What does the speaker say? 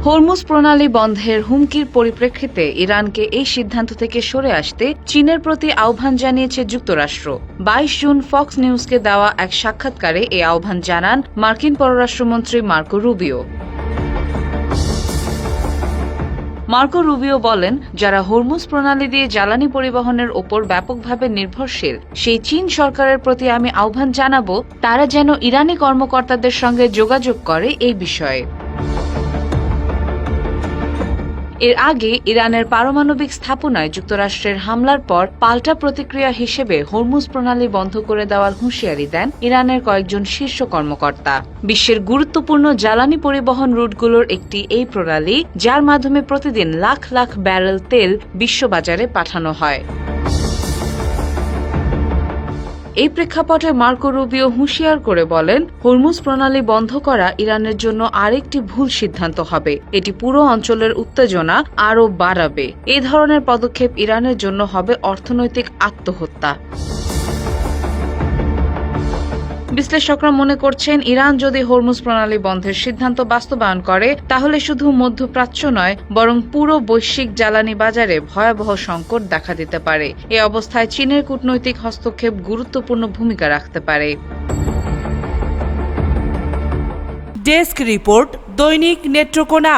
Hormuz প্রণালী বন্ধের হুমকির পরিপ্রেক্ষিতে ইরানকে এই সিদ্ধান্ত থেকে সরে আসতে চীনের প্রতি আহ্বান জানিয়েছে যুক্তরাষ্ট্র। 22 জুন ফক্স নিউজকে দেওয়া এক সাক্ষাৎকারে এই আহ্বান জানান মার্কিন পররাষ্ট্রমন্ত্রী মার্কো রুবিও। মার্কো রুবিও বলেন, যারা হরমুজ প্রণালী দিয়ে জ্বালানি পরিবহনের ওপর ব্যাপকভাবে নির্ভরশীল সেই চীন সরকারের প্রতি আমি আহ্বান জানাবো তারা যেন ইরানি কর্মকর্তাদের সঙ্গে যোগাযোগ করে এই বিষয়ে। এর আগে ইরানের পারমাণবিক স্থাপনায় যুক্তরাষ্ট্রের হামলার পর পাল্টা প্রতিক্রিয়া হিসেবে হরমুজ প্রণালী বন্ধ করে দেওয়ার হুঁশিয়ারি দেন ইরানের কয়েকজন শীর্ষ কর্মকর্তা। বিশ্বের গুরুত্বপূর্ণ জ্বালানি পরিবহন রুটগুলোর একটি এই প্রণালী, যার মাধ্যমে প্রতিদিন লাখ লাখ ব্যারেল তেল বিশ্ববাজারে পাঠানো হয়। এই প্রেক্ষাপটে মার্কো রুবিও হুঁশিয়ার করে বলেন, হরমুজ প্রণালী বন্ধ করা ইরানের জন্য আরেকটি ভুল সিদ্ধান্ত হবে। এটি পুরো অঞ্চলের উত্তেজনা আরও বাড়াবে। এই ধরনের পদক্ষেপ ইরানের জন্য হবে অর্থনৈতিক আত্মহত্যা। বিশ্লেষকরা মনে করছেন, ইরান যদি হরমুজ প্রণালী বন্ধের সিদ্ধান্ত বাস্তবায়ন করে তাহলে শুধু মধ্যপ্রাচ্য নয় বরং পুরো বৈশ্বিক জ্বালানি বাজারে ভয়াবহ সংকট দেখা দিতে পারে। এ অবস্থায় চীনের কূটনৈতিক হস্তক্ষেপ গুরুত্বপূর্ণ ভূমিকা রাখতে পারে। ডেস্ক রিপোর্ট, দৈনিক নেত্রকোনা।